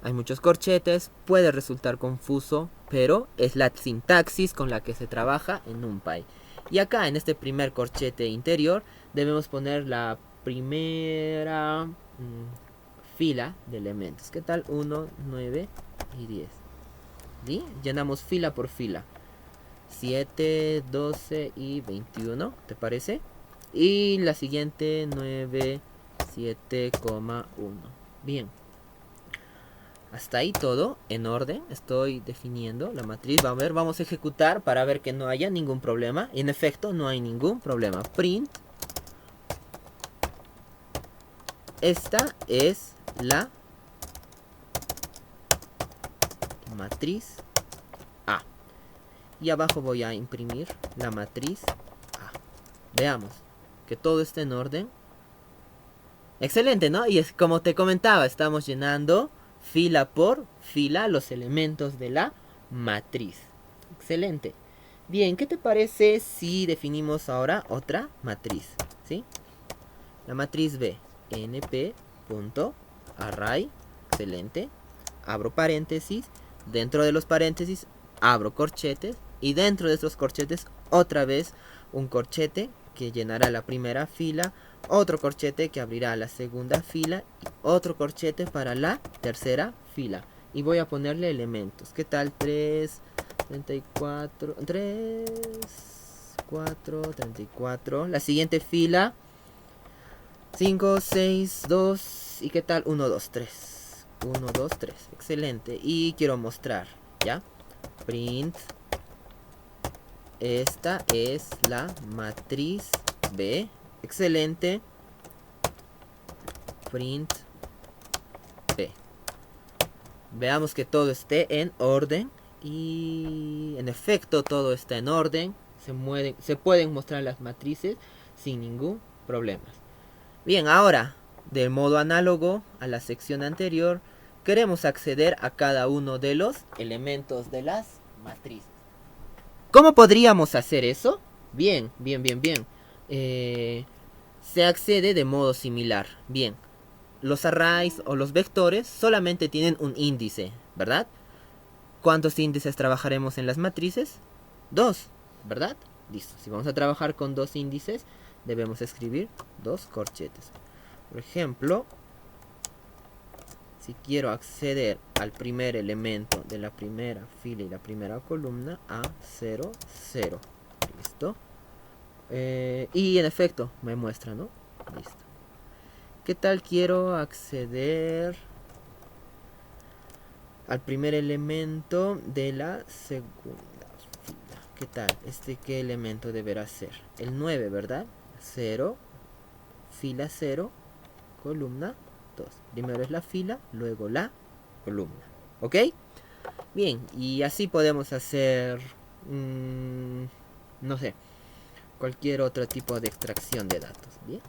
Hay muchos corchetes, puede resultar confuso, pero es la sintaxis con la que se trabaja en NumPy. Y acá en este primer corchete interior debemos poner la primera fila de elementos. ¿Qué tal? 1, 9 y 10. ¿Sí? Llenamos fila por fila. 7, 12 y 21, ¿te parece? Y la siguiente 9, 7,1. Bien. Hasta ahí todo en orden. Estoy definiendo la matriz. Vamos a ejecutar para ver que no haya ningún problema. Y en efecto no hay ningún problema. Print. Esta es la matriz A. Y abajo voy a imprimir la matriz A. Veamos que todo esté en orden. Excelente, ¿no? Y es como te comentaba, estamos llenando fila por fila los elementos de la matriz. Excelente. Bien, ¿qué te parece si definimos ahora otra matriz? ¿Sí? La matriz B, np.array. Excelente. Abro paréntesis. Dentro de los paréntesis abro corchetes. Y dentro de estos corchetes otra vez un corchete que llenará la primera fila, otro corchete que abrirá la segunda fila y otro corchete para la tercera fila. Y voy a ponerle elementos. ¿Qué tal? 3, 34, 3, 4, 34. La siguiente fila, 5, 6, 2. ¿Y qué tal? 1, 2, 3. 1, 2, 3. Excelente. Y quiero mostrar, ¿ya? Print. Esta es la matriz B. Excelente. Print B. Veamos que todo esté en orden. Y en efecto todo está en orden. Se pueden mostrar las matrices sin ningún problema. Bien, ahora, del modo análogo a la sección anterior, queremos acceder a cada uno de los elementos de las matrices. ¿Cómo podríamos hacer eso? Bien. Se accede de modo similar. Bien, los arrays o los vectores solamente tienen un índice, ¿verdad? ¿Cuántos índices trabajaremos en las matrices? 2, ¿verdad? Listo. Si vamos a trabajar con 2 índices, debemos escribir 2 corchetes. Por ejemplo, si quiero acceder al primer elemento de la primera fila y la primera columna, A0, 0. Listo. Y en efecto me muestra, ¿no? Listo. ¿Qué tal quiero acceder al primer elemento de la segunda fila? ¿Qué tal? ¿Qué elemento deberá ser? El 9, ¿verdad? 0, fila 0, columna 2. Primero es la fila, luego la columna. ¿Ok? Bien, y así podemos hacer, no sé, cualquier otro tipo de extracción de datos. Bien.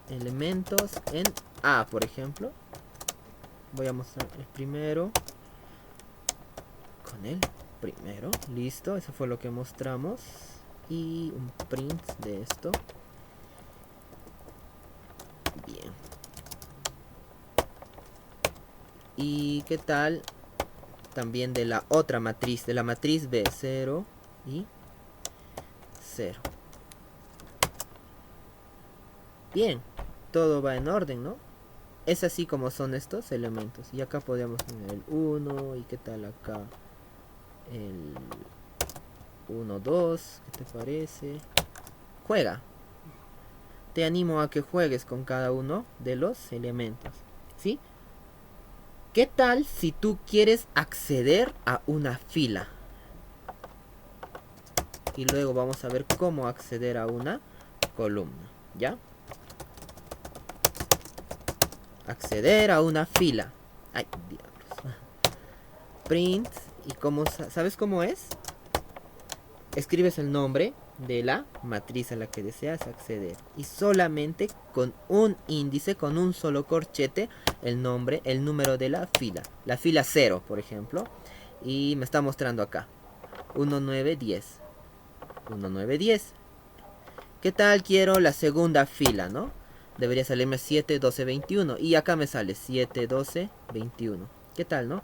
Elementos en A, por ejemplo. Voy a mostrar el primero. Con el primero. Listo, eso fue lo que mostramos. Y un print de esto. Bien. ¿Y qué tal? También de la otra matriz, de la matriz B, 0 y 0. Bien, todo va en orden, ¿no? Es así como son estos elementos. Y acá podemos tener el 1. ¿Y qué tal acá? El 1, 2. ¿Qué te parece? Juega. Te animo a que juegues con cada uno de los elementos. ¿Sí? ¿Qué tal si tú quieres acceder a una fila? Y luego vamos a ver cómo acceder a una columna. ¿Ya? Acceder a una fila. Ay, diablos. Print. ¿Y cómo sabes cómo es? Escribes el nombre de la matriz a la que deseas acceder. Y solamente con un índice, con un solo corchete, el nombre, el número de la fila. La fila 0, por ejemplo. Y me está mostrando acá. 1910. 1910. ¿Qué tal? Quiero la segunda fila, ¿no? Debería salirme 7, 12, 21. Y acá me sale 7, 12, 21. ¿Qué tal, no?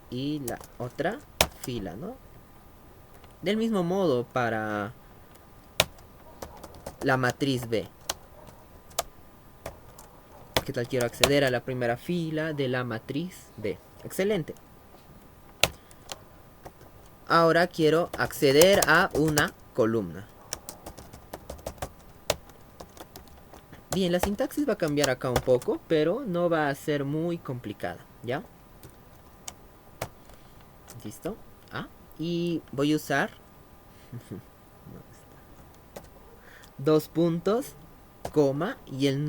Y la otra fila, ¿no? Del mismo modo para la matriz B. ¿Qué tal? Quiero acceder a la primera fila de la matriz B. Excelente. Ahora quiero acceder a una columna. Bien, la sintaxis va a cambiar acá un poco, pero no va a ser muy complicada, ¿ya? ¿Listo? Y voy a usar dos puntos, coma y el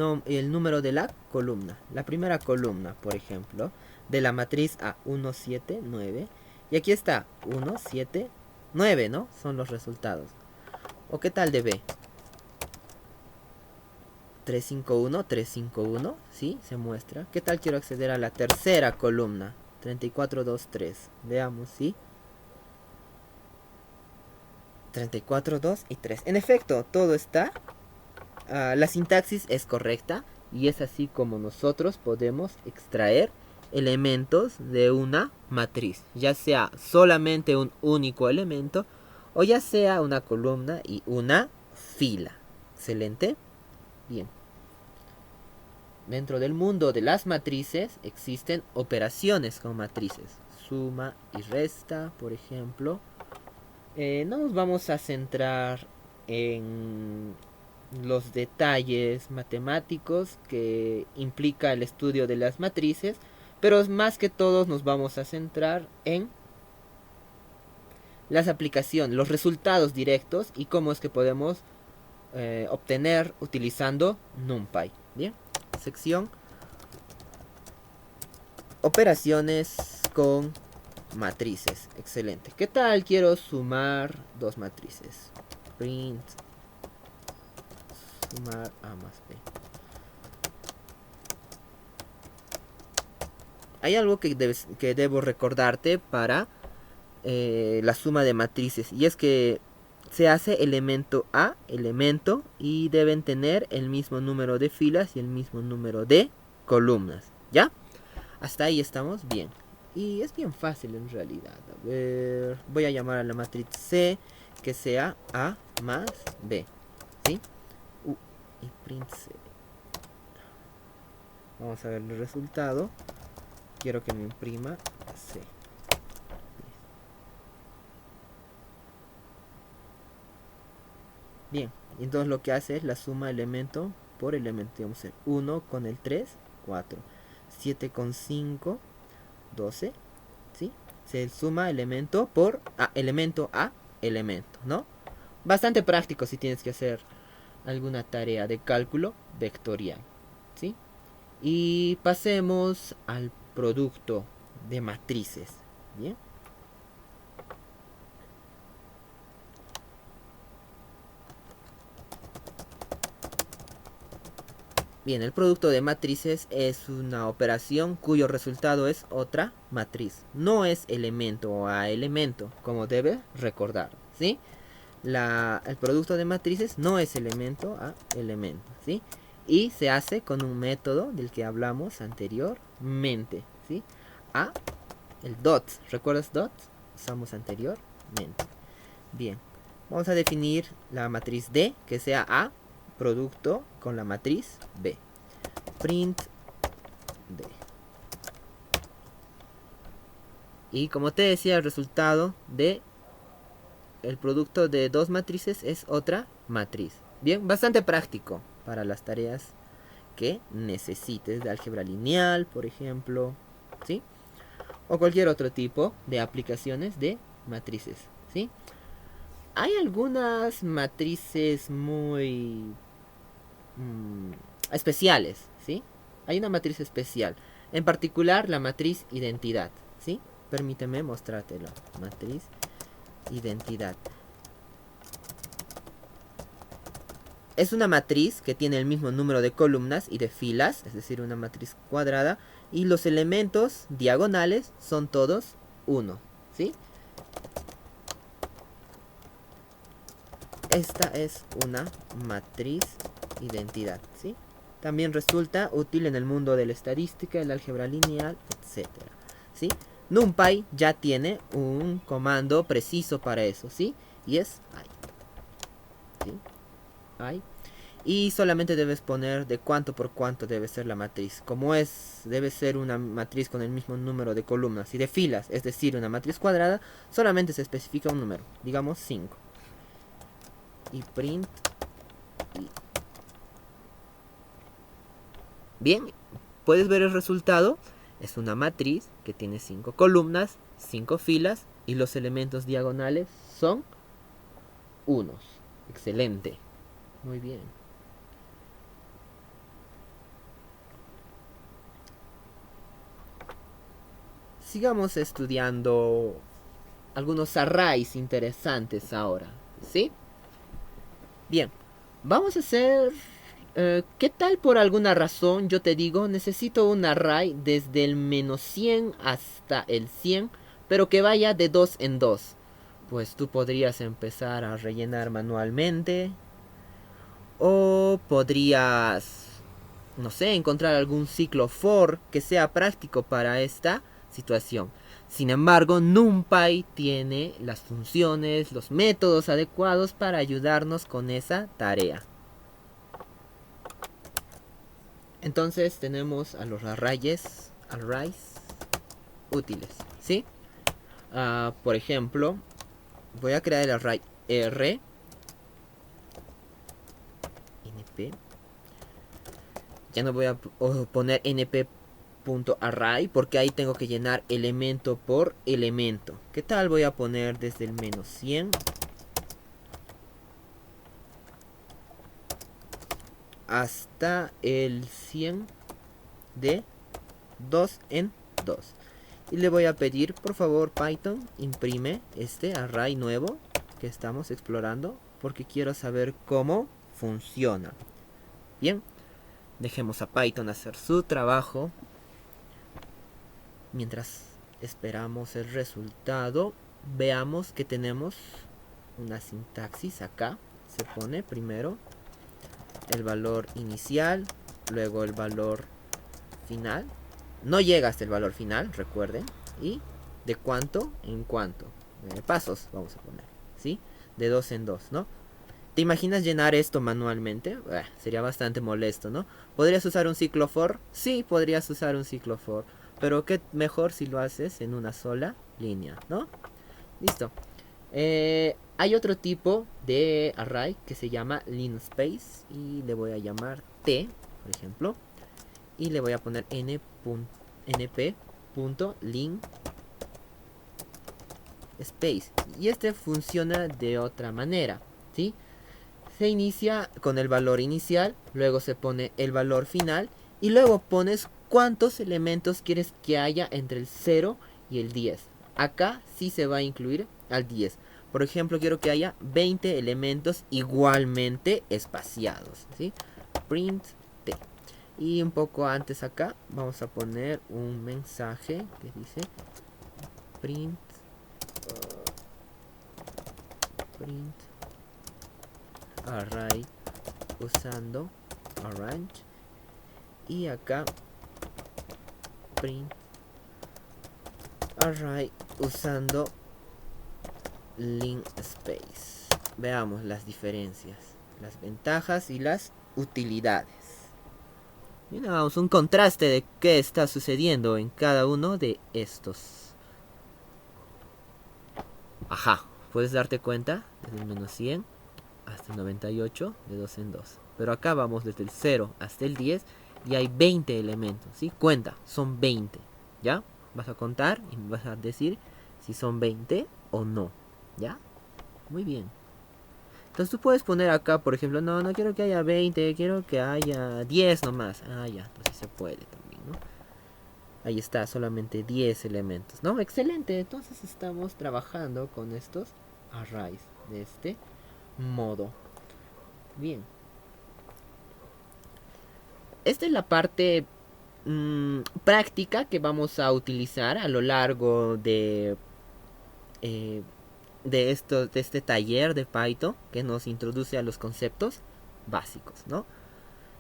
número de la columna. La primera columna, por ejemplo, de la matriz A, 1, 7, 9. Y aquí está, 1, 7, 9, ¿no? Son los resultados. ¿O qué tal de B? 351, 351, ¿sí? Se muestra. ¿Qué tal quiero acceder a la tercera columna? 34, 2, 3. Veamos, ¿sí? 34, 2 y 3. En efecto, todo está. La sintaxis es correcta. Y es así como nosotros podemos extraer elementos de una matriz. Ya sea solamente un único elemento. O ya sea una columna y una fila. Excelente. Bien. Dentro del mundo de las matrices existen operaciones con matrices. Suma y resta, por ejemplo. No nos vamos a centrar en los detalles matemáticos que implica el estudio de las matrices, pero más que todo nos vamos a centrar en las aplicaciones, los resultados directos y cómo es que podemos obtener utilizando NumPy. Bien, sección operaciones con matrices. Excelente. ¿Qué tal? Quiero sumar dos matrices. Print sumar A más B. Hay algo que debo recordarte para la suma de matrices, y es que se hace elemento a elemento y deben tener el mismo número de filas y el mismo número de columnas. ¿Ya? Hasta ahí estamos bien. Y es bien fácil en realidad. A ver, voy a llamar a la matriz C que sea A más B. ¿Sí? Y print C. Vamos a ver el resultado. Quiero que me imprima C. Bien, entonces lo que hace es la suma elemento por elemento. Vamos a hacer 1 con el 3, 4. 7 con 5, 12. ¿Sí? Se suma elemento por elemento a elemento, ¿no? Bastante práctico si tienes que hacer alguna tarea de cálculo vectorial, ¿sí? Y pasemos al producto de matrices, ¿bien? Bien, el producto de matrices es una operación cuyo resultado es otra matriz. No es elemento a elemento, como debes recordar, ¿sí? El producto de matrices no es elemento a elemento, ¿sí? Y se hace con un método del que hablamos anteriormente, ¿sí? El dot. ¿Recuerdas dot? Usamos anteriormente. Bien. Vamos a definir la matriz D, que sea A, producto con la matriz B. Print D. Y como te decía, el resultado de el producto de dos matrices es otra matriz. Bien, bastante práctico para las tareas que necesites de álgebra lineal, por ejemplo, ¿sí? O cualquier otro tipo de aplicaciones de matrices, ¿sí? Hay algunas matrices muy especiales, ¿sí? Hay una matriz especial. En particular la matriz identidad, ¿sí? Permíteme mostrártelo. Matriz identidad. Es una matriz que tiene el mismo número de columnas y de filas, es decir, una matriz cuadrada, y los elementos diagonales son todos 1, ¿sí? Esta es una matriz identidad, ¿sí? También resulta útil en el mundo de la estadística, el álgebra lineal, etc., ¿sí? NumPy ya tiene un comando preciso para eso, ¿sí? Y es I, ¿sí? I. Y solamente debes poner de cuánto por cuánto debe ser la matriz. Como debe ser una matriz con el mismo número de columnas y de filas, es decir, una matriz cuadrada, solamente se especifica un número, digamos 5. Y print I. Bien, puedes ver el resultado. Es una matriz que tiene 5 columnas, 5 filas y los elementos diagonales son unos. Excelente. Muy bien. Sigamos estudiando algunos arrays interesantes ahora, ¿sí? Bien, vamos a hacer... ¿qué tal por alguna razón yo te digo necesito un array desde el menos 100 hasta el 100, pero que vaya de 2 en 2? Pues tú podrías empezar a rellenar manualmente, o podrías, no sé, encontrar algún ciclo for que sea práctico para esta situación. Sin embargo, NumPy tiene las funciones, los métodos adecuados para ayudarnos con esa tarea. Entonces tenemos a los arrays útiles, ¿sí? Por ejemplo, voy a crear el array R, np. Ya no voy a poner np.array porque ahí tengo que llenar elemento por elemento. ¿Qué tal voy a poner desde el menos 100 hasta el 100 de 2 en 2? Y le voy a pedir, por favor, Python, imprime este array nuevo que estamos explorando, porque quiero saber cómo funciona. Bien, dejemos a Python hacer su trabajo. Mientras esperamos el resultado, veamos que tenemos una sintaxis acá. Se pone primero el valor inicial, luego el valor final. No llega hasta el valor final, recuerden. Y de cuánto en cuánto. Pasos vamos a poner, ¿sí? De 2 en 2, ¿no? ¿Te imaginas llenar esto manualmente? Sería bastante molesto, ¿no? ¿Podrías usar un ciclo for? Sí, podrías usar un ciclo for. Pero qué mejor si lo haces en una sola línea, ¿no? Listo. Hay otro tipo de array que se llama linspace. Y le voy a llamar t, por ejemplo. Y le voy a poner np.linspace. Y este funciona de otra manera, ¿sí? Se inicia con el valor inicial, luego se pone el valor final y luego pones cuántos elementos quieres que haya entre el 0 y el 10. Acá sí se va a incluir al 10. Por ejemplo, quiero que haya 20 elementos igualmente espaciados, ¿sí? Print t. Y un poco antes acá vamos a poner un mensaje que dice print array usando orange, y acá print array usando linspace. Veamos las diferencias, las ventajas y las utilidades. Miramos un contraste de qué está sucediendo en cada uno de estos. Ajá, puedes darte cuenta desde el menos 100 hasta el 98 de 2 en 2. Pero acá vamos desde el 0 hasta el 10 y hay 20 elementos, ¿sí? Cuenta, son 20, ¿ya? Vas a contar y vas a decir si son 20 o no, ¿ya? Muy bien. Entonces tú puedes poner acá, por ejemplo, no quiero que haya 20, quiero que haya 10 nomás. Ya, entonces se puede también, ¿no? Ahí está, solamente 10 elementos, ¿no? Excelente, entonces estamos trabajando con estos arrays de este modo. Bien. Esta es la parte práctica que vamos a utilizar a lo largo eh, de este taller de Python que nos introduce a los conceptos básicos, ¿no?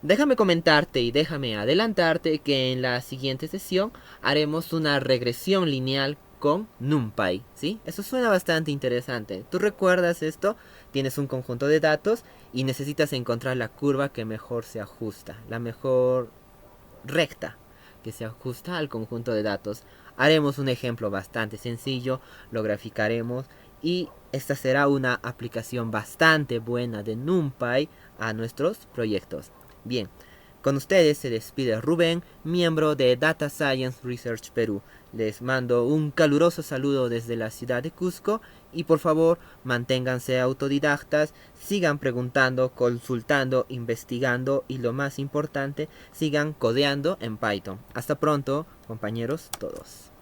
Déjame comentarte y déjame adelantarte que en la siguiente sesión haremos una regresión lineal con NumPy, ¿sí? Eso suena bastante interesante. ¿Tú recuerdas esto? Tienes un conjunto de datos y necesitas encontrar la curva que mejor se ajusta, la mejor recta que se ajusta al conjunto de datos. Haremos un ejemplo bastante sencillo, lo graficaremos y esta será una aplicación bastante buena de NumPy a nuestros proyectos. Bien, con ustedes se despide Rubén, miembro de Data Science Research Perú. Les mando un caluroso saludo desde la ciudad de Cusco y por favor manténganse autodidactas, sigan preguntando, consultando, investigando y lo más importante, sigan codeando en Python. Hasta pronto, compañeros todos.